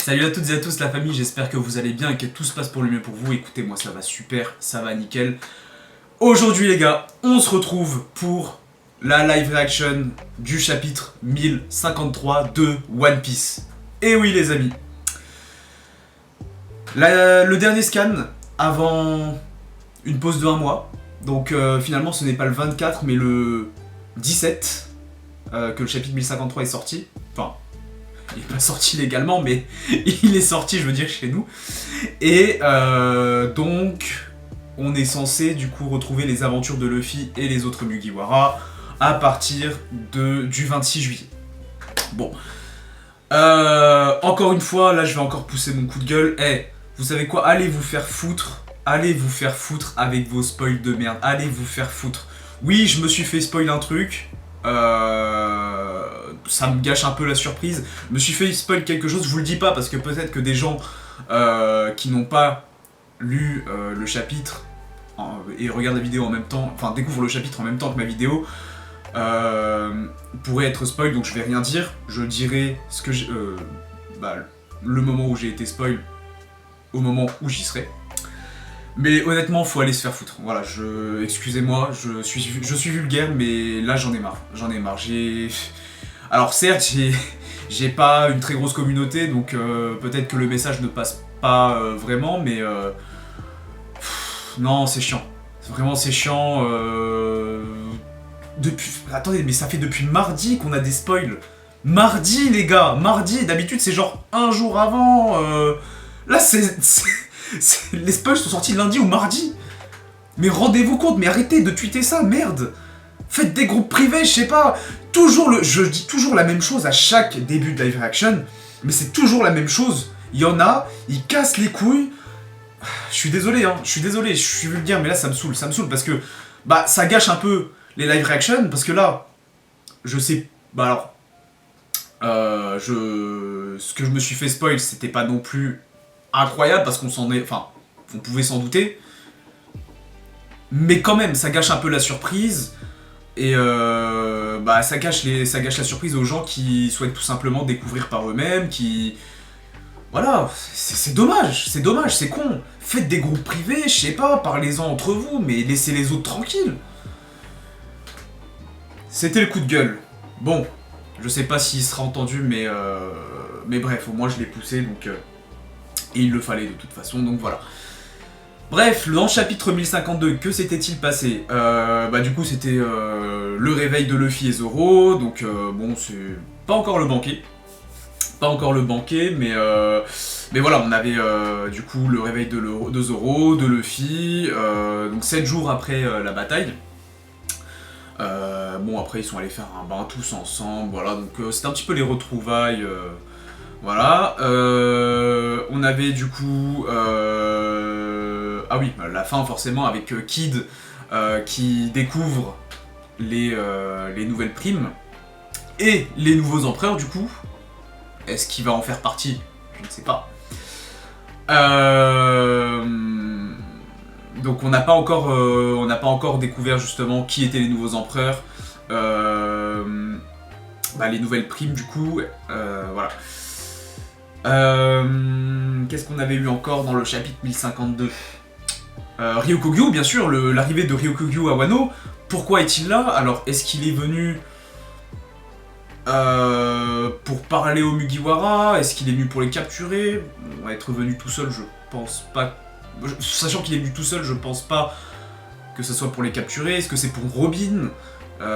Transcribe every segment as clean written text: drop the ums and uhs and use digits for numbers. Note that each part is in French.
Salut à toutes et à tous la famille, j'espère que vous allez bien et que tout se passe pour le mieux pour vous. Écoutez, moi ça va super, ça va nickel. Aujourd'hui les gars, on se retrouve pour la live reaction du chapitre 1053 de One Piece. Et oui les amis, le dernier scan avant une pause de 1 mois. Donc finalement ce n'est pas le 24 mais le 17 que le chapitre 1053 est sorti. Enfin, il n'est pas sorti légalement, mais il est sorti, je veux dire, chez nous. Et donc, on est censé du coup retrouver les aventures de Luffy et les autres Mugiwara à partir du 26 juillet. Bon. Encore une fois, là je vais encore pousser mon coup de gueule. Vous savez quoi? Allez vous faire foutre. Allez vous faire foutre avec vos spoils de merde. Allez vous faire foutre. Oui, je me suis fait spoil un truc. Ça me gâche un peu la surprise. Je me suis fait spoil quelque chose, je vous le dis pas parce que peut-être que des gens qui n'ont pas lu le chapitre et regardent la vidéo en même temps, enfin découvrent le chapitre en même temps que ma vidéo, pourraient être spoil, donc je vais rien dire. Je dirai ce que le moment où j'ai été spoil au moment où j'y serai. Mais honnêtement, faut aller se faire foutre. Voilà, excusez-moi, je suis vulgaire, mais là j'en ai marre. J'en ai marre. Alors certes, j'ai pas une très grosse communauté, donc peut-être que le message ne passe pas vraiment, mais non, c'est chiant. Vraiment, c'est chiant. Attendez, mais ça fait depuis mardi qu'on a des spoils. Mardi, les gars, mardi. D'habitude, c'est genre un jour avant. Là, les spoils sont sortis lundi ou mardi. Mais rendez-vous compte, mais arrêtez de tweeter ça, merde. Faites des groupes privés, je sais pas. Je dis toujours la même chose à chaque début de live reaction, mais c'est toujours la même chose. Il y en a, ils cassent les couilles. Je suis désolé, je suis vulgaire, mais là ça me saoule parce que ça gâche un peu les live reaction, parce que là, je sais, ce que je me suis fait spoil, c'était pas non plus incroyable parce on pouvait s'en douter, mais quand même, ça gâche un peu la surprise. Et ça gâche la surprise aux gens qui souhaitent tout simplement découvrir par eux-mêmes, Voilà, c'est dommage, c'est con. Faites des groupes privés, je sais pas, parlez-en entre vous, mais laissez les autres tranquilles. C'était le coup de gueule. Bon, je sais pas s'il sera entendu, mais bref, au moins je l'ai poussé, donc... et il le fallait de toute façon, donc voilà. Bref, dans le chapitre 1052, que s'était-il passé? Du coup, c'était le réveil de Luffy et Zoro, donc bon, c'est pas encore le banquet. Pas encore le banquet, mais voilà, on avait du coup le réveil de Zoro, de Luffy, donc 7 jours après la bataille. Bon, après, ils sont allés faire un bain tous ensemble, voilà, donc c'était un petit peu les retrouvailles, voilà. On avait du coup... ah oui, la fin forcément avec Kid qui découvre les nouvelles primes et les nouveaux empereurs du coup. Est-ce qu'il va en faire partie? Je ne sais pas. Donc on n'a pas encore découvert justement qui étaient les nouveaux empereurs. Les nouvelles primes du coup. Voilà. Qu'est-ce qu'on avait eu encore dans le chapitre 1052? Ryokugyu, bien sûr, l'arrivée de Ryokugyu à Wano. Pourquoi est-il là? Alors, est-ce qu'il est venu pour parler aux Mugiwara? Est-ce qu'il est venu pour les capturer? On va être venu tout seul, je pense pas. Sachant qu'il est venu tout seul, je pense pas que ce soit pour les capturer. Est-ce que c'est pour Robin?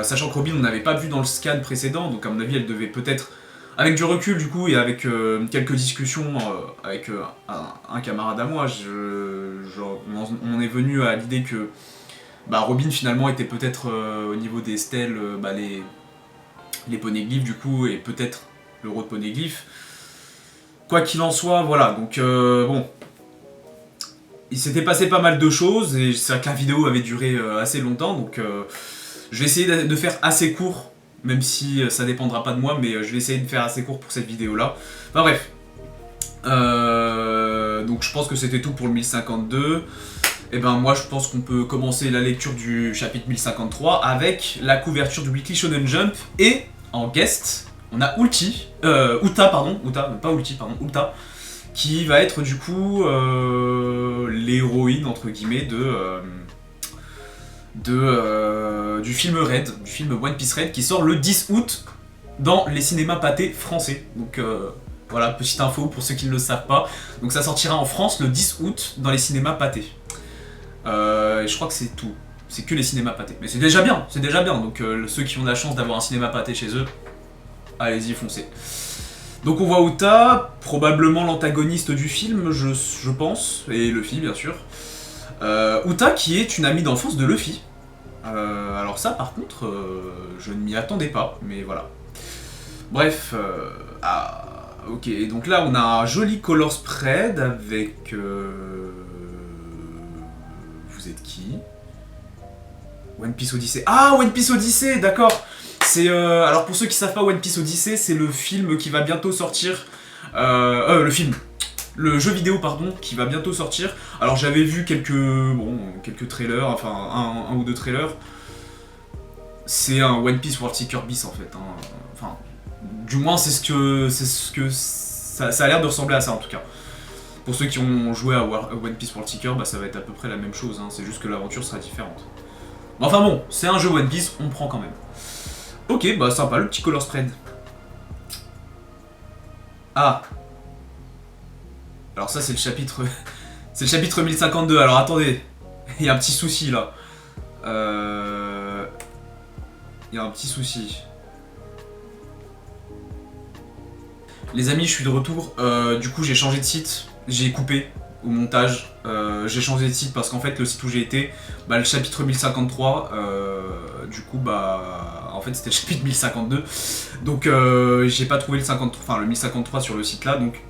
Sachant que Robin, on n'avait pas vu dans le scan précédent, donc à mon avis, elle devait peut-être... Avec du recul du coup et avec quelques discussions avec un camarade à moi, on est venu à l'idée que Robin finalement était peut-être au niveau des stèles, les poneglyphes du coup, et peut-être le roi de poneglyphes. Quoi qu'il en soit, voilà, donc bon. Il s'était passé pas mal de choses et c'est vrai que la vidéo avait duré assez longtemps, donc je vais essayer de faire assez court. Même si ça dépendra pas de moi, mais je vais essayer de faire assez court pour cette vidéo-là. Enfin bref. Donc je pense que c'était tout pour le 1052. Et moi je pense qu'on peut commencer la lecture du chapitre 1053 avec la couverture du Weekly Shonen Jump. Et en guest, on a Uta, qui va être du coup l'héroïne entre guillemets du film Red, du film One Piece Red qui sort le 10 août dans les cinémas pâtés français. Donc voilà, petite info pour ceux qui ne le savent pas. Donc ça sortira en France le 10 août dans les cinémas pâtés. Et je crois que c'est tout. C'est que les cinémas pâtés. Mais c'est déjà bien, c'est déjà bien. Donc ceux qui ont la chance d'avoir un cinéma pâté chez eux, allez-y, foncez. Donc on voit Uta, probablement l'antagoniste du film, je pense, et Luffy bien sûr. Uta qui est une amie d'enfance de Luffy. Alors ça par contre, je ne m'y attendais pas, mais voilà. Bref, ok, donc là on a un joli color spread avec... Vous êtes qui? One Piece Odyssey. Ah, One Piece Odyssey, d'accord. C'est alors pour ceux qui savent pas, One Piece Odyssey, c'est le film qui va bientôt sortir. Le jeu vidéo, pardon, qui va bientôt sortir. Alors j'avais vu quelques trailers, enfin un ou deux trailers. C'est un One Piece World Seeker bis en fait. Hein. Enfin, du moins c'est ce que ça a l'air de ressembler à ça en tout cas. Pour ceux qui ont joué à One Piece World Seeker, bah, ça va être à peu près la même chose. Hein. C'est juste que l'aventure sera différente. Enfin bon, c'est un jeu One Piece, on prend quand même. Ok, bah sympa, le petit color spread. Ah. Alors ça c'est le chapitre... c'est le chapitre 1052, alors attendez. Il y a un petit souci là. Il y a un petit souci. Les amis, je suis de retour. Du coup j'ai changé de site. J'ai coupé au montage. J'ai changé de site parce qu'en fait le site où j'ai été, bah, le chapitre 1053, du coup bah en fait c'était le chapitre 1052. Donc j'ai pas trouvé le 1053 sur le site là, donc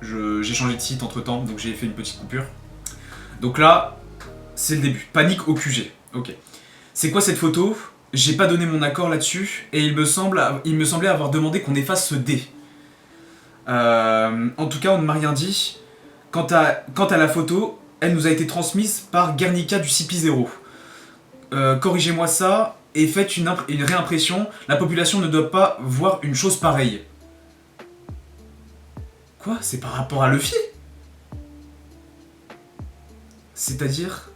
j'ai changé de site entre temps, donc j'ai fait une petite coupure. Donc là, c'est le début. Panique au QG. Ok. C'est quoi cette photo? J'ai pas donné mon accord là-dessus, et il me semblait avoir demandé qu'on efface ce D. En tout cas, on ne m'a rien dit. Quant à la photo, elle nous a été transmise par Guernica du CP0. Corrigez-moi ça et faites une réimpression. La population ne doit pas voir une chose pareille. Quoi? C'est par rapport à Luffy? C'est-à-dire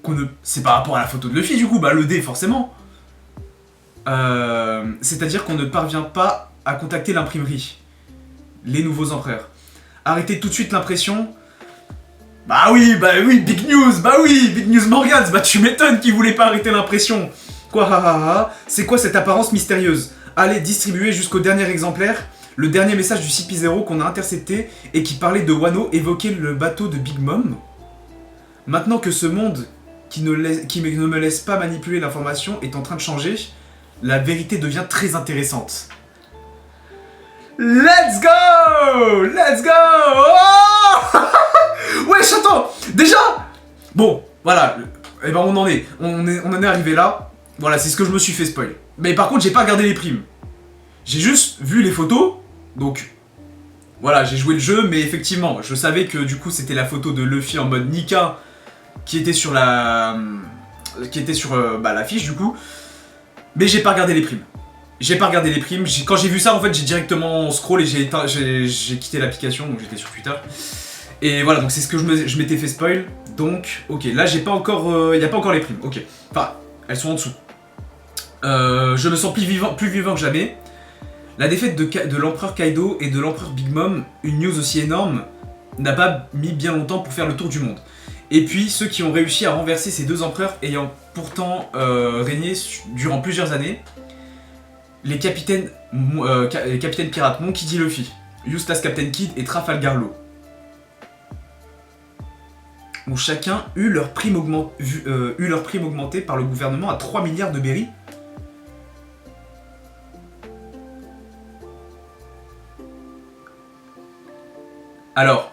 qu'on ne... C'est par rapport à la photo de Luffy du coup, bah le D forcément. C'est-à-dire qu'on ne parvient pas à contacter l'imprimerie. Les nouveaux empereurs. Arrêtez tout de suite l'impression. Bah oui, Big News Morgans, bah tu m'étonnes qu'ils voulaient pas arrêter l'impression. Quoi, c'est quoi cette apparence mystérieuse? Allez, distribuer jusqu'au dernier exemplaire. Le dernier message du CP0 qu'on a intercepté et qui parlait de Wano évoquait le bateau de Big Mom. Maintenant que ce monde qui ne me laisse pas manipuler l'information est en train de changer, la vérité devient très intéressante. Let's go! Let's go! Oh wesh, attends! Déjà! Bon, voilà, et ben on en est arrivé là. Voilà, c'est ce que je me suis fait spoil. Mais par contre, j'ai pas regardé les primes. J'ai juste vu les photos, donc voilà, j'ai joué le jeu, mais effectivement, je savais que du coup c'était la photo de Luffy en mode Nika qui était sur l'affiche du coup, mais j'ai pas regardé les primes. Quand j'ai vu ça, en fait, j'ai directement scroll et j'ai quitté l'application, donc j'étais sur Twitter. Et voilà, donc c'est ce que je m'étais fait spoil. Donc, ok, là j'ai pas encore, y a pas encore les primes. Ok, enfin, elles sont en dessous. Je me sens plus vivant que jamais. La défaite de l'empereur Kaido et de l'empereur Big Mom, une news aussi énorme, n'a pas mis bien longtemps pour faire le tour du monde. Et puis, ceux qui ont réussi à renverser ces deux empereurs ayant pourtant régné durant plusieurs années, les capitaines pirates Monkey D. Luffy, Eustace Captain Kidd et Trafalgar Law ont chacun eu leur prime augmentée par le gouvernement à 3 milliards de berries. Alors,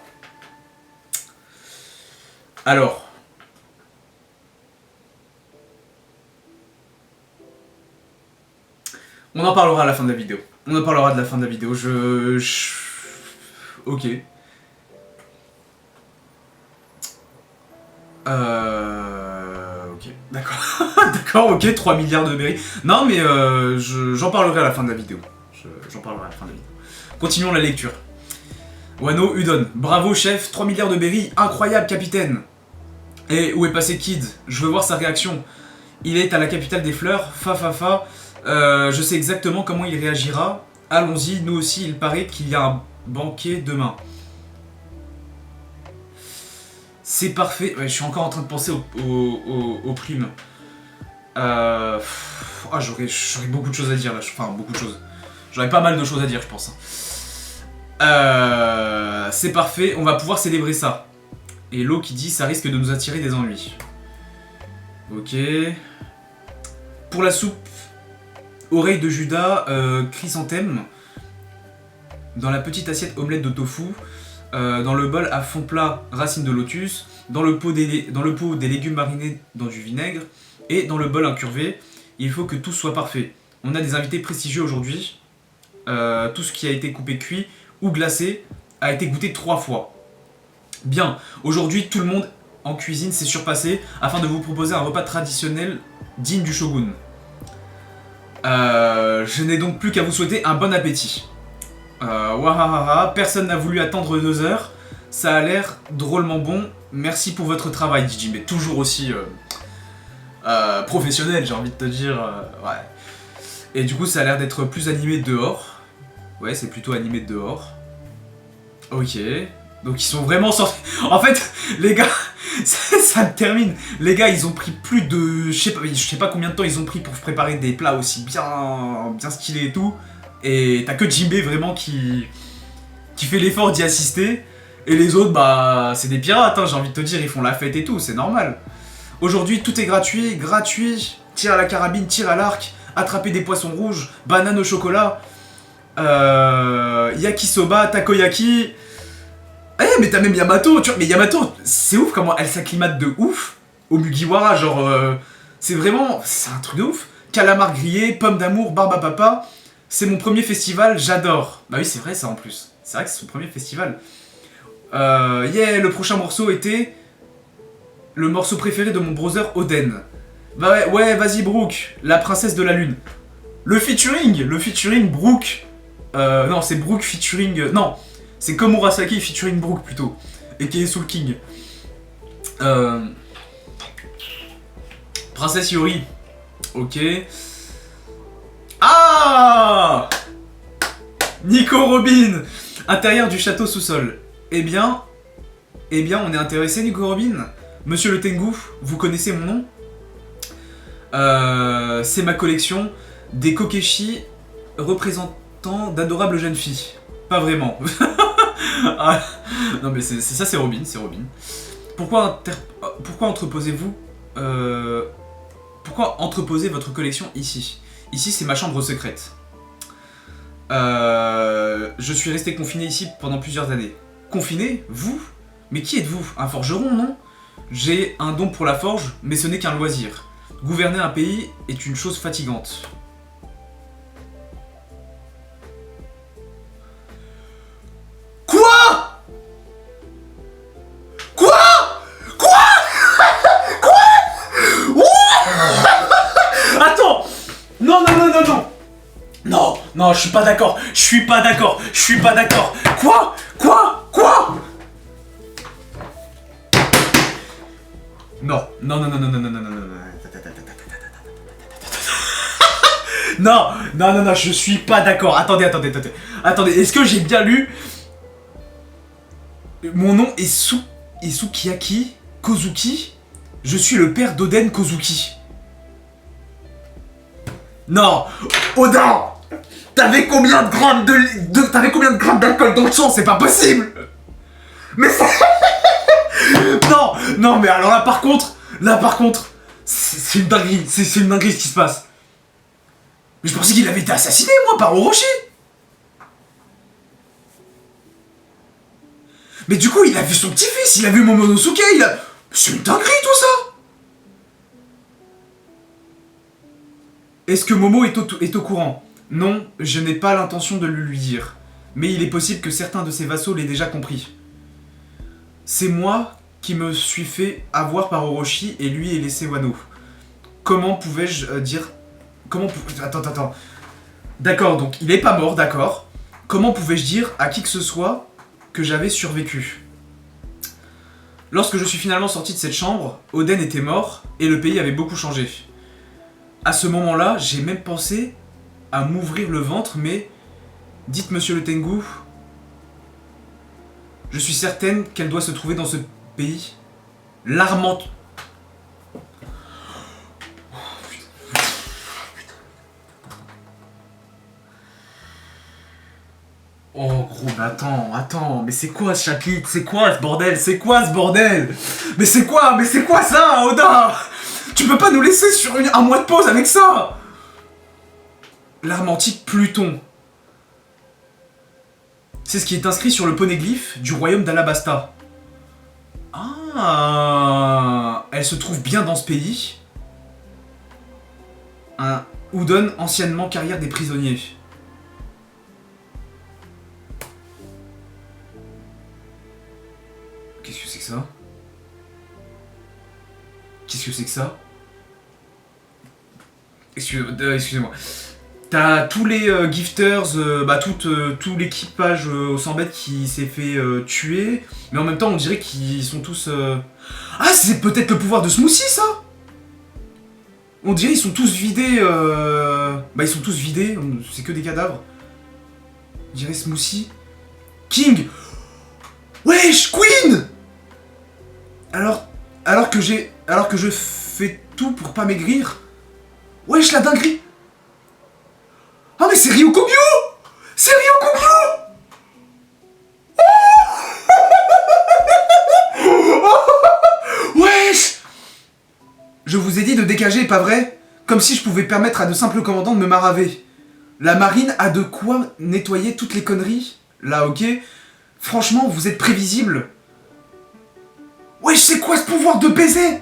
on en parlera à la fin de la vidéo. Ok. Ok, d'accord. D'accord, ok, 3 milliards de berries. Non, mais j'en parlerai à la fin de la vidéo. J'en parlerai à la fin de la vidéo. Continuons la lecture. Wano Udon. Bravo chef, 3 milliards de berries, incroyable capitaine. Et où est passé Kid? Je veux voir sa réaction. Il est à la capitale des fleurs, fa. Je sais exactement comment il réagira. Allons-y, nous aussi, il paraît qu'il y a un banquet demain. C'est parfait. Ouais, je suis encore en train de penser aux primes. J'aurais beaucoup de choses à dire là. Enfin, beaucoup de choses. J'aurais pas mal de choses à dire, je pense. C'est parfait, on va pouvoir célébrer ça. Et Lo qui dit ça risque de nous attirer des ennuis. Ok. Pour la soupe, oreille de Judas, chrysanthème. Dans la petite assiette omelette de tofu. Dans le bol à fond plat, racine de lotus. Dans le pot des légumes marinés dans du vinaigre. Et dans le bol incurvé. Il faut que tout soit parfait. On a des invités prestigieux aujourd'hui. Tout ce qui a été coupé cuit ou glacé a été goûté 3 fois. Bien, aujourd'hui tout le monde en cuisine s'est surpassé afin de vous proposer un repas traditionnel digne du shogun. Je n'ai donc plus qu'à vous souhaiter un bon appétit. Wahahaha, personne n'a voulu attendre 2 heures. Ça a l'air drôlement bon. Merci pour votre travail, DJ, mais toujours aussi professionnel, j'ai envie de te dire. Ouais. Et du coup, ça a l'air d'être plus animé dehors. Ouais, c'est plutôt animé dehors. Ok. Donc ils sont vraiment sortis. En fait, les gars, ça me termine. Les gars, ils ont pris plus de... Je sais pas combien de temps ils ont pris pour préparer des plats aussi bien stylés et tout. Et t'as que Jinbei vraiment qui fait l'effort d'y assister. Et les autres, bah, c'est des pirates, hein, j'ai envie de te dire, ils font la fête et tout, c'est normal. Aujourd'hui, tout est gratuit. Tir à la carabine, tir à l'arc, attraper des poissons rouges, banane au chocolat, yakisoba, takoyaki. Eh, mais t'as même Yamato, tu vois, mais Yamato, c'est ouf comment elle s'acclimate de ouf au Mugiwara, genre, c'est un truc de ouf. Calamar grillé, pomme d'amour, barbe à papa, c'est mon premier festival, j'adore. Bah oui, c'est vrai ça en plus, c'est vrai que c'est son premier festival. Le prochain morceau était le morceau préféré de mon brother Oden. Bah ouais, vas-y Brooke, la princesse de la lune. Le featuring Brooke. Non, c'est Brooke featuring... non, c'est Komurasaki featuring Brooke plutôt. Et qui est Soul King. Princesse Yori. Ok. Ah, Nico Robin. Intérieur du château sous-sol. Eh bien, on est intéressé, Nico Robin. Monsieur le Tengu, vous connaissez mon nom? C'est ma collection des kokeshi représentant d'adorables jeunes filles. Pas vraiment. Ah, non mais c'est Robin. Pourquoi entreposez-vous pourquoi entreposez votre collection ici? Ici c'est ma chambre secrète. Je suis resté confiné ici pendant plusieurs années. Confiné? Vous? Mais qui êtes-vous? Un forgeron, non? J'ai un don pour la forge, mais ce n'est qu'un loisir. Gouverner un pays est une chose fatigante. Quoi? Attends! Non, je suis pas d'accord. Quoi? Non. Non, je suis pas d'accord. Attendez. Attendez, est-ce que j'ai bien lu? Mon nom est Sukiyaki Kozuki. Je suis le père d'Oden Kozuki. Non, Oden, t'avais combien de grammes d'alcool dans le sang? C'est pas possible. Mais ça... Non, mais alors là par contre, c'est une dinguerie, c'est une dinguerie ce qui se passe. Mais je pensais qu'il avait été assassiné, moi, par Orochi. Mais du coup, il a vu son petit-fils, il a vu Momonosuke, c'est une dinguerie tout ça. Est-ce que Momo est au courant? Non, je n'ai pas l'intention de le lui dire. Mais il est possible que certains de ses vassaux l'aient déjà compris. C'est moi qui me suis fait avoir par Orochi et lui ait laissé Wano. Comment pouvais-je dire... Attends. D'accord, donc il est pas mort, d'accord. Comment pouvais-je dire à qui que ce soit que j'avais survécu. Lorsque je suis finalement sorti de cette chambre, Oden était mort et le pays avait beaucoup changé. À ce moment-là, j'ai même pensé à m'ouvrir le ventre, mais dites monsieur le Tengu, je suis certaine qu'elle doit se trouver dans ce pays. L'armante. Oh gros, mais attends, mais c'est quoi ce chapitre? C'est quoi ce bordel? C'est quoi ce bordel? Mais c'est quoi ça, Oda? Tu peux pas nous laisser sur un mois de pause avec ça? L'arme antique Pluton. C'est ce qui est inscrit sur le poneglyphe du royaume d'Alabasta. Ah, elle se trouve bien dans ce pays. Un Udon, anciennement carrière des prisonniers. Qu'est-ce que c'est que ça? Qu'est-ce que c'est que ça? Excusez-moi. T'as tous les gifters, tout l'équipage au 100 bêtes qui s'est fait tuer, mais en même temps on dirait qu'ils sont tous... Ah, c'est peut-être le pouvoir de Smoothie, ça? On dirait ils sont tous vidés, ils sont tous vidés, c'est que des cadavres. On dirait Smoothie. King! Wesh, Queen! Alors que je fais tout pour pas maigrir. Wesh, la dinguerie! Ah mais c'est Ryokogyu! C'est Ryokogyu! Wesh! Je vous ai dit de dégager, pas vrai? Comme si je pouvais permettre à de simples commandants de me maraver. La marine a de quoi nettoyer toutes les conneries. Là, ok? Franchement, vous êtes prévisible. Wesh, c'est quoi ce pouvoir de baiser?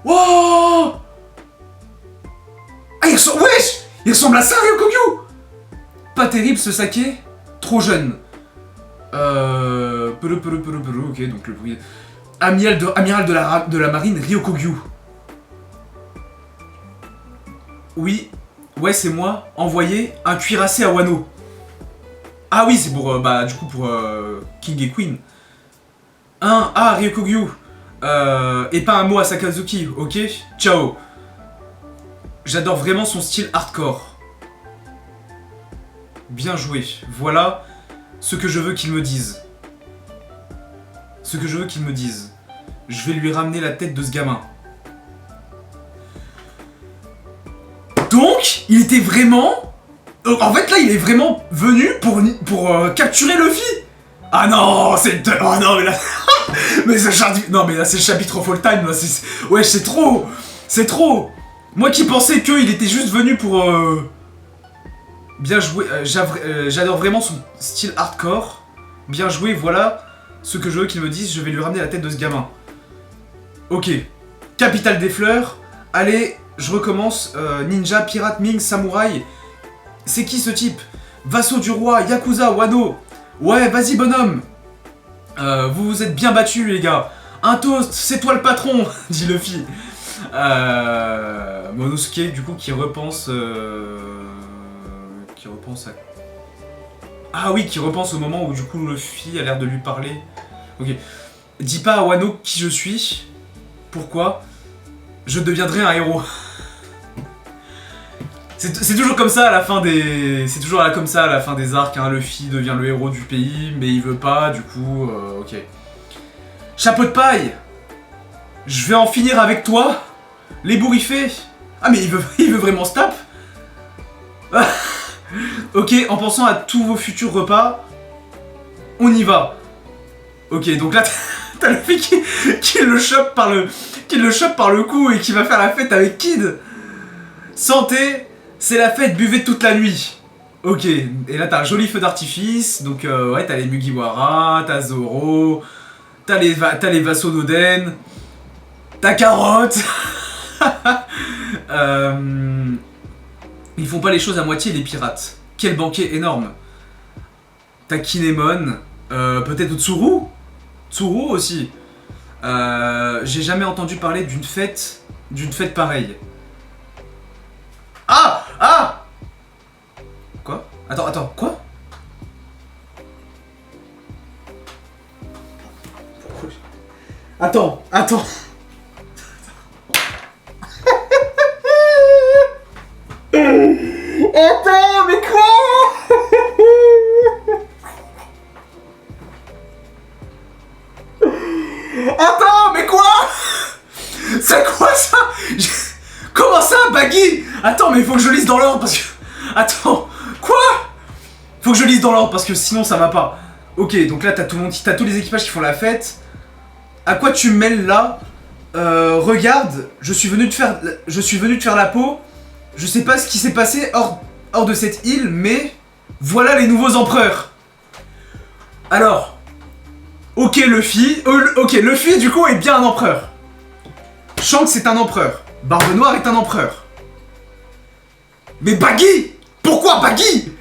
Oh! Ah, wesh! Il ressemble à ça, Ryokogyu! Pas terrible ce saké, trop jeune. Ok, donc le bruit. Amiral de la marine, Ryokogyu. Oui, ouais, c'est moi. Envoyé un cuirassé à Wano. Ah oui, c'est pour, pour King et Queen. Ryokogyu. Et pas un mot à Sakazuki, ok? Ciao. J'adore vraiment son style hardcore. Bien joué. Voilà ce que je veux qu'il me dise. Je vais lui ramener la tête de ce gamin. Donc, il était vraiment... en fait, là, il est vraiment venu pour capturer Luffy. Ah non, c'est... Oh non, mais là... mais là, c'est le chapitre of all time, là. Ouais, c'est trop. C'est trop. Moi qui pensais qu'il était juste venu pour... bien jouer. J'adore vraiment son style hardcore. Bien joué, voilà ce que je veux qu'il me dise. Je vais lui ramener la tête de ce gamin. Ok. Capitale des fleurs. Allez, je recommence. Ninja, pirate, ming, samouraï. C'est qui ce type? Vassaux du roi, Yakuza, Wano. Ouais, vas-y bonhomme. Vous vous êtes bien battus les gars. Un toast, c'est toi le patron, dit Luffy. Monosuke du coup qui repense à... Ah oui, qui repense au moment où du coup Luffy a l'air de lui parler. Ok. Dis pas à Wano qui je suis. Pourquoi? Je deviendrai un héros. C'est toujours comme ça à la fin des... C'est toujours comme ça à la fin des arcs, hein. Luffy devient le héros du pays, mais il veut pas, du coup... ok. Chapeau de paille! Je vais en finir avec toi, l'ébouriffé. Ah mais il veut vraiment se tape. Ok, en pensant à tous vos futurs repas, on y va. Ok, donc là t'as le fait qui le chope par le cou et qui va faire la fête avec Kid. Santé, c'est la fête, buvez toute la nuit. Ok, et là t'as un joli feu d'artifice, donc ouais, t'as les Mugiwara, t'as Zoro, t'as les vassaux d'Oden, t'as Carotte. Ils font pas les choses à moitié, les pirates. Quel banquet énorme. T'as Kinemon, peut-être Tsuru. Tsuru aussi. J'ai jamais entendu parler d'une fête pareille. Ah! Quoi? Attends, quoi? Attends. Attends, mais quoi? Attends, mais quoi? C'est quoi ça? Comment ça, Baggy? Attends, mais il faut que je lise dans l'ordre parce que... Attends, quoi? Faut que je lise dans l'ordre parce que sinon ça va pas. Ok, donc là t'as tous les équipages qui font la fête. À quoi tu me mêles là? Regarde, je suis venu te faire la peau. Je sais pas ce qui s'est passé hors de cette île, mais voilà les nouveaux empereurs. Alors, ok Luffy du coup est bien un empereur. Shanks est un empereur. Barbe Noire est un empereur. Mais Baggy! Pourquoi Baggy?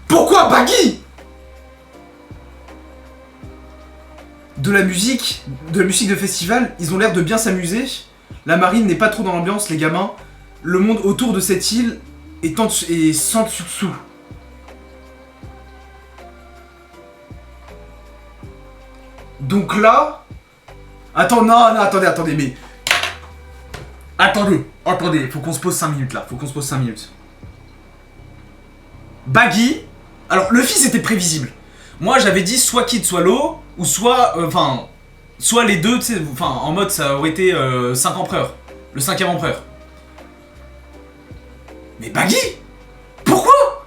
Pourquoi Baggy? De la musique de festival, ils ont l'air de bien s'amuser. La marine n'est pas trop dans l'ambiance, les gamins. Le monde autour de cette île est sans dessous. Donc là... Attends, non, attendez, mais... Attendez, faut qu'on se pose 5 minutes là, Baggy... Alors, Luffy c'était prévisible. Moi j'avais dit soit Kid, soit Law, ou soit... soit les deux, tu sais, en mode ça aurait été 5 empereurs. Le 5ème empereur. Mais Baggy? Pourquoi?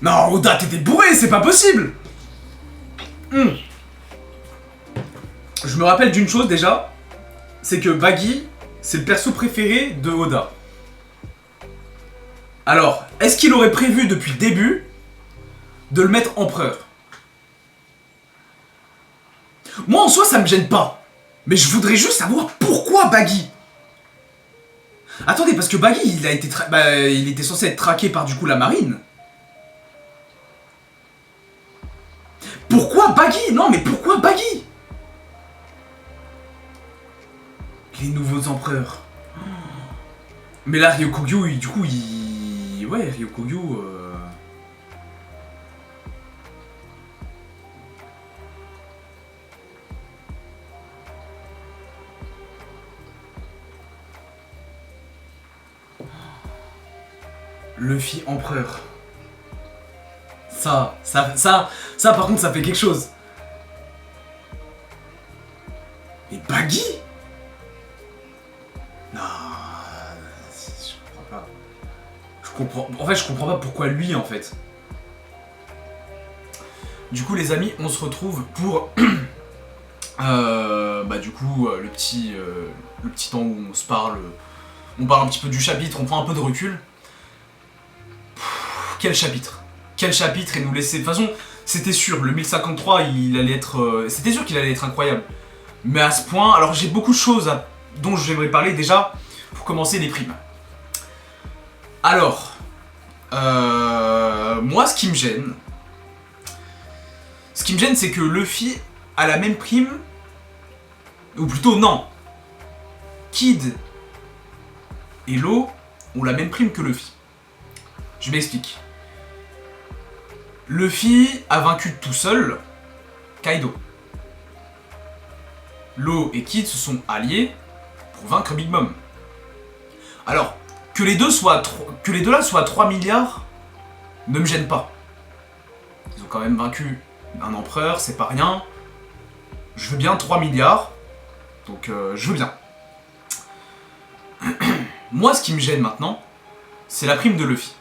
Non, Oda, t'étais bourré, c'est pas possible. Je me rappelle d'une chose déjà, c'est que Baggy, c'est le perso préféré de Oda. Alors, est-ce qu'il aurait prévu depuis le début de le mettre empereur? Moi en soi ça me gêne pas, mais je voudrais juste savoir pourquoi Baggy. Attendez, parce que Baggy il était censé être traqué par du coup la marine. Pourquoi Baggy? Non mais pourquoi Baggy? Les nouveaux empereurs. Mais là Ryokugyu, du coup il... Ouais, Ryokugyu... Luffy empereur. Ça par contre ça fait quelque chose. Et Baggy? Non, je comprends pas. En fait, je comprends pas pourquoi lui en fait. Du coup, les amis, on se retrouve pour du coup le petit temps où on se parle, on parle un petit peu du chapitre, on prend un peu de recul. Quel chapitre? Quel chapitre, et nous laisser... De toute façon, c'était sûr, le 1053, il allait être... C'était sûr qu'il allait être incroyable. Mais à ce point, alors j'ai beaucoup de choses dont j'aimerais parler déjà, pour commencer les primes. Alors, moi ce qui me gêne, c'est que Luffy a la même prime, ou plutôt non, Kid et Law ont la même prime que Luffy. Je m'explique. Luffy a vaincu tout seul Kaido. Law et Kid se sont alliés pour vaincre Big Mom. Alors, que les deux là soient à 3 milliards ne me gêne pas. Ils ont quand même vaincu un empereur, c'est pas rien. Je veux bien 3 milliards, donc je veux bien. Moi, ce qui me gêne maintenant, c'est la prime de Luffy.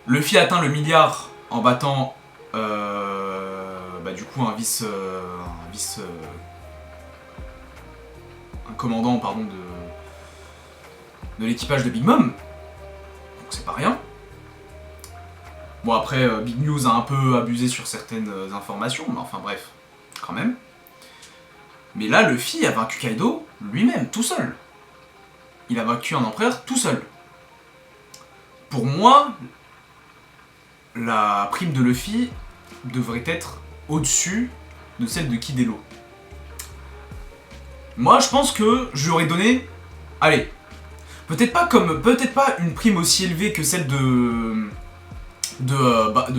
Luffy atteint le milliard en battant du coup un commandant pardon de l'équipage de Big Mom. Donc c'est pas rien. Bon après Big News a un peu abusé sur certaines informations, mais enfin bref, quand même. Mais là Luffy a vaincu Kaido lui-même, tout seul. Il a vaincu un empereur tout seul. Pour moi, la prime de Luffy devrait être au-dessus de celle de Kid et Law. Moi, je pense que je lui aurais donné... Allez, peut-être pas une prime aussi élevée que celle de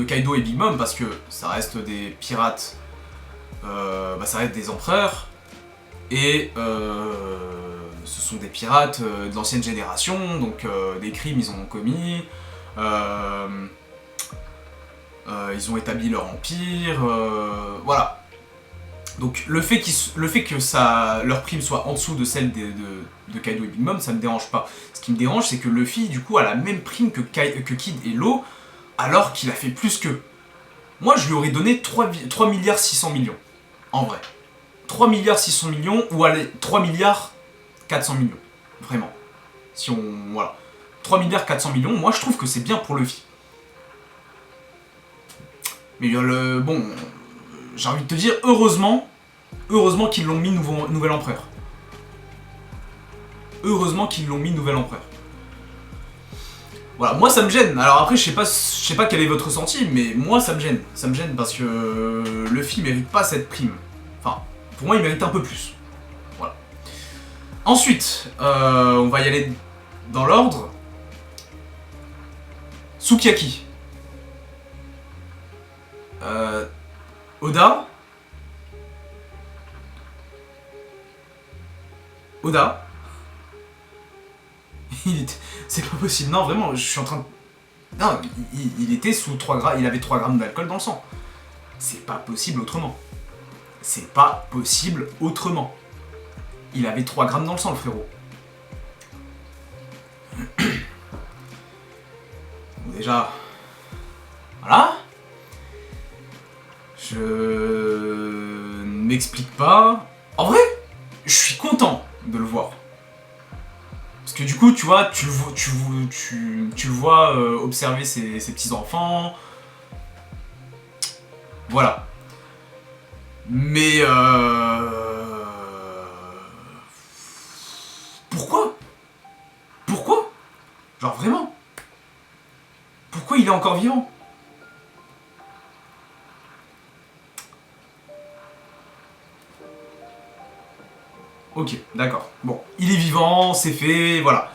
Kaido et Big Mom, parce que ça reste des pirates ça va être des empereurs, et ce sont des pirates de l'ancienne génération, donc des crimes ils en ont commis, ils ont établi leur empire, voilà. Donc le fait que leur prime soit en dessous de celle de Kaido et Big Mom, ça me dérange pas. Ce qui me dérange, c'est que Luffy, du coup, a la même prime que Kid et Law, alors qu'il a fait plus qu'eux. Moi, je lui aurais donné 3 milliards 600 millions. En vrai. 3 milliards 600 millions, ou allez, 3 milliards 400 millions. Vraiment. Si on... Voilà. 3 milliards 400 millions, moi, je trouve que c'est bien pour Luffy. Mais bon... J'ai envie de te dire, heureusement qu'ils l'ont mis nouvel empereur. Heureusement qu'ils l'ont mis nouvel empereur. Voilà, moi ça me gêne. Alors après, je sais pas quel est votre ressenti, mais moi ça me gêne. Ça me gêne parce que Luffy mérite pas cette prime. Enfin, pour moi, il mérite un peu plus. Voilà. Ensuite, on va y aller dans l'ordre. Sukiyaki. Oda. C'est pas possible. Non, vraiment, je suis en train de... Non, il était sous 3 grammes, il avait 3 grammes d'alcool dans le sang. C'est pas possible autrement. C'est pas possible autrement. Il avait 3 grammes dans le sang, le frérot. Déjà... Voilà. Je ne m'explique pas. En vrai, je suis content de le voir. Parce que du coup, tu vois, tu le vois observer ses petits-enfants. Voilà. Mais Pourquoi Genre vraiment. Pourquoi il est encore vivant? Ok, d'accord. Bon, il est vivant, c'est fait, voilà.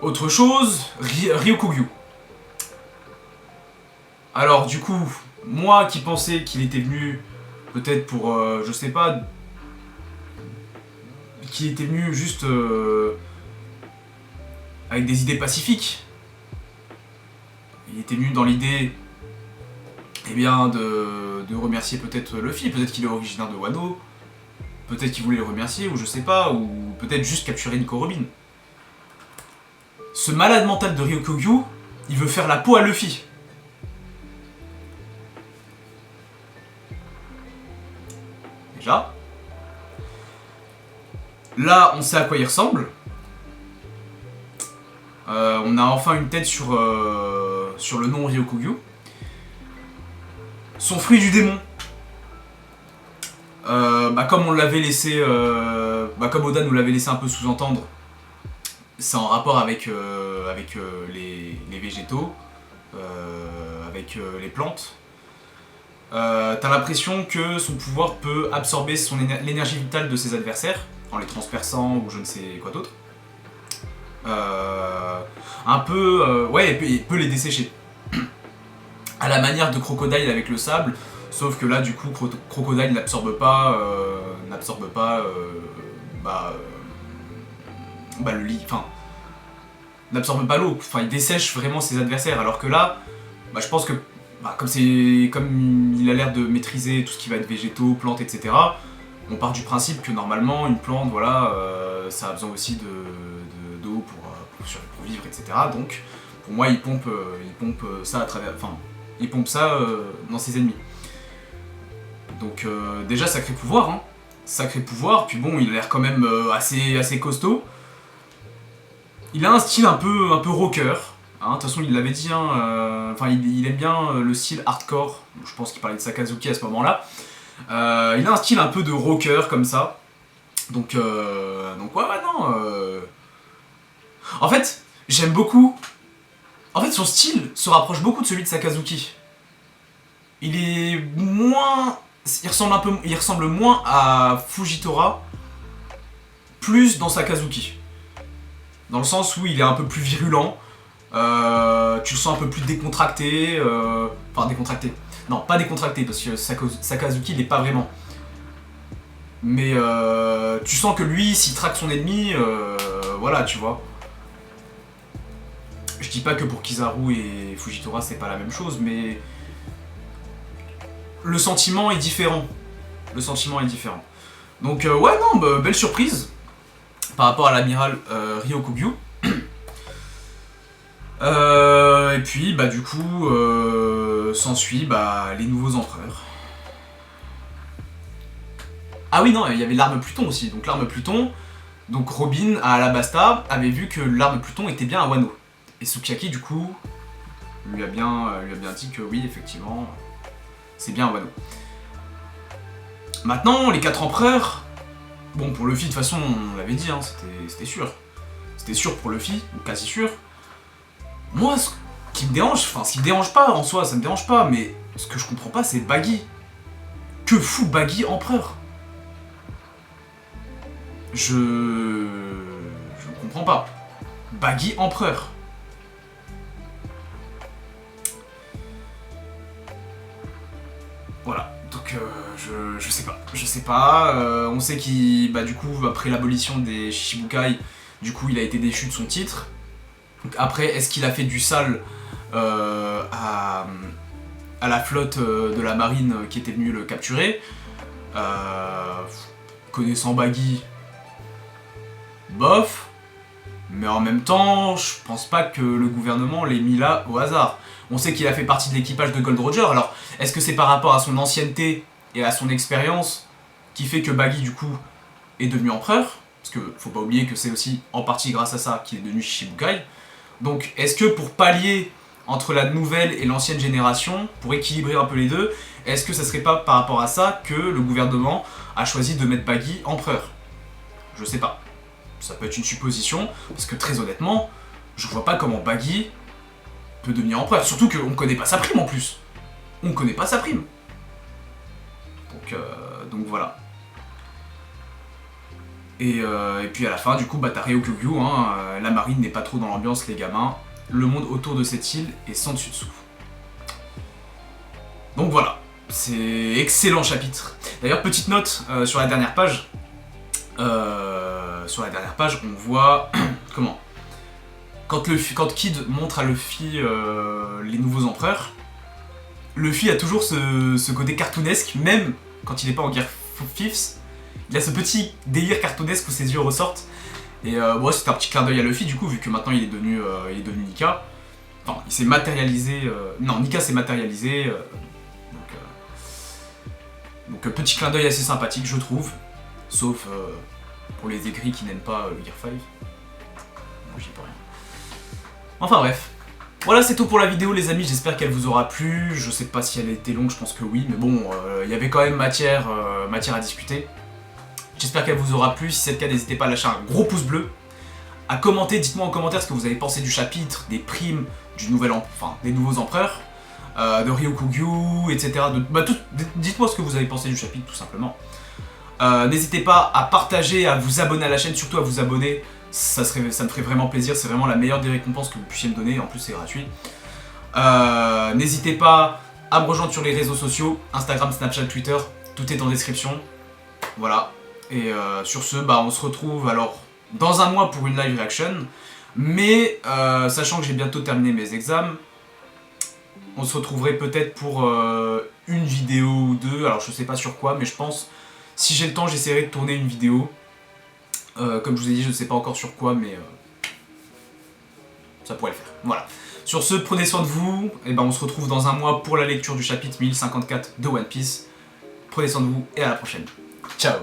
Autre chose, Ryokugyu. Alors du coup, moi qui pensais qu'il était venu peut-être pour, je sais pas, qu'il était venu juste avec des idées pacifiques. Il était venu dans l'idée, eh bien, de remercier peut-être Luffy, peut-être qu'il est originaire de Wano. Peut-être qu'il voulait le remercier, ou je sais pas, ou peut-être juste capturer Nico Robin. Ce malade mental de Ryokugyu, il veut faire la peau à Luffy. Déjà. Là, on sait à quoi il ressemble. On a enfin une tête sur le nom Ryokugyu. Son fruit du démon. Comme on l'avait laissé, comme Oda nous l'avait laissé un peu sous-entendre, c'est en rapport avec les végétaux, avec les plantes. T'as l'impression que son pouvoir peut absorber l'énergie vitale de ses adversaires, en les transperçant ou je ne sais quoi d'autre. Ouais, il peut les dessécher. À la manière de Crocodile avec le sable. Sauf que là, du coup, Crocodile n'absorbe pas le lit, enfin, n'absorbe pas l'eau, enfin, il dessèche vraiment ses adversaires, alors que là, je pense que, comme il a l'air de maîtriser tout ce qui va être végétaux, plantes, etc., on part du principe que normalement, une plante, voilà, ça a besoin aussi d'eau pour vivre, etc., donc, pour moi, il pompe ça à travers, enfin, il pompe ça dans ses ennemis. Donc déjà sacré pouvoir, hein. Sacré pouvoir, puis bon il a l'air quand même assez costaud. Il a un style un peu rocker, hein. De toute façon il l'avait dit, hein, il aime bien le style hardcore, je pense qu'il parlait de Sakazuki à ce moment-là. Il a un style un peu de rocker comme ça, donc ouais non. En fait, j'aime beaucoup. En fait son style se rapproche beaucoup de celui de Sakazuki. Il est moins... Il ressemble moins à Fujitora, plus dans Sakazuki. Dans le sens où il est un peu plus virulent, Tu le sens un peu plus décontracté, enfin décontracté. Non, pas décontracté, parce que Sakazuki, il est pas vraiment. Mais tu sens que lui, s'il traque son ennemi, voilà, tu vois. Je dis pas que pour Kizaru et Fujitora, c'est pas la même chose, mais le sentiment est différent. Le sentiment est différent. Donc ouais, non, bah, belle surprise par rapport à l'amiral Ryokugyu. Et puis, bah du coup, s'ensuit bah, les nouveaux empereurs. Ah oui, non, il y avait l'arme Pluton aussi. Donc l'arme Pluton, donc Robin à Alabasta avait vu que l'arme Pluton était bien à Wano. Et Sukiyaki, du coup, lui a bien dit que oui, effectivement, c'est bien à Wano. Maintenant, les 4 empereurs, bon, pour Luffy, de toute façon, on l'avait dit, hein, c'était sûr. C'était sûr pour Luffy, ou quasi sûr. Moi, ce qui me dérange, enfin, ce qui me dérange pas en soi, ça me dérange pas, mais ce que je comprends pas, c'est Baggy. Que fout Baggy empereur? Je comprends pas. Baggy empereur. Voilà, donc je sais pas. Je sais pas. On sait qu'il, bah du coup, après l'abolition des Shichibukai, du coup, il a été déchu de son titre. Donc après, est-ce qu'il a fait du sale à la flotte de la marine qui était venue le capturer? Connaissant Baggy, bof. Mais en même temps, je pense pas que le gouvernement l'ait mis là au hasard. On sait qu'il a fait partie de l'équipage de Gold Roger, alors est-ce que c'est par rapport à son ancienneté et à son expérience qui fait que Baggy, du coup, est devenu empereur? Parce que faut pas oublier que c'est aussi en partie grâce à ça qu'il est devenu Shichibukai. Donc est-ce que pour pallier entre la nouvelle et l'ancienne génération, pour équilibrer un peu les deux, est-ce que ça serait pas par rapport à ça que le gouvernement a choisi de mettre Baggy empereur? Je sais pas. Ça peut être une supposition, parce que très honnêtement, je vois pas comment Baggy peut devenir empereur. Surtout qu'on connaît pas sa prime en plus. On connaît pas sa prime. Donc voilà. Et puis à la fin, du coup, bah, t'as Ryokugyu, hein, la marine n'est pas trop dans l'ambiance, les gamins. Le monde autour de cette île est sans dessus dessous. Donc voilà, c'est excellent chapitre. D'ailleurs, petite note sur la dernière page. On voit comment quand Kid montre à Luffy les nouveaux empereurs, Luffy a toujours ce côté cartoonesque, même quand il n'est pas en guerre Fifth. Il a ce petit délire cartoonesque où ses yeux ressortent. Et ouais, c'est un petit clin d'œil à Luffy du coup, vu que maintenant il est devenu Nika. Enfin, il s'est matérialisé. Non, Nika s'est matérialisé. Donc petit clin d'œil assez sympathique, je trouve. Sauf pour les aigris qui n'aiment pas Gear 5. Moi, j'y peux rien. Enfin bref. Voilà, c'est tout pour la vidéo les amis, j'espère qu'elle vous aura plu. Je sais pas si elle a été longue, je pense que oui, mais bon, il y avait quand même matière à discuter. J'espère qu'elle vous aura plu, si c'est le cas, n'hésitez pas à lâcher un gros pouce bleu, à commenter, dites-moi en commentaire ce que vous avez pensé du chapitre, des primes, des nouveaux empereurs, de Ryokugyu, etc. Dites-moi ce que vous avez pensé du chapitre, tout simplement. N'hésitez pas à partager, à vous abonner à la chaîne, surtout à vous abonner, ça me ferait vraiment plaisir, c'est vraiment la meilleure des récompenses que vous puissiez me donner, en plus c'est gratuit. N'hésitez pas à me rejoindre sur les réseaux sociaux, Instagram, Snapchat, Twitter, tout est en description. Voilà. Et sur ce, bah, on se retrouve alors dans un mois pour une live reaction. Mais sachant que j'ai bientôt terminé mes examens, on se retrouverait peut-être pour une vidéo ou deux. Alors je sais pas sur quoi, mais je pense, si j'ai le temps, j'essaierai de tourner une vidéo. Comme je vous ai dit, je ne sais pas encore sur quoi, mais ça pourrait le faire. Voilà. Sur ce, prenez soin de vous. Et ben, on se retrouve dans un mois pour la lecture du chapitre 1054 de One Piece. Prenez soin de vous et à la prochaine. Ciao.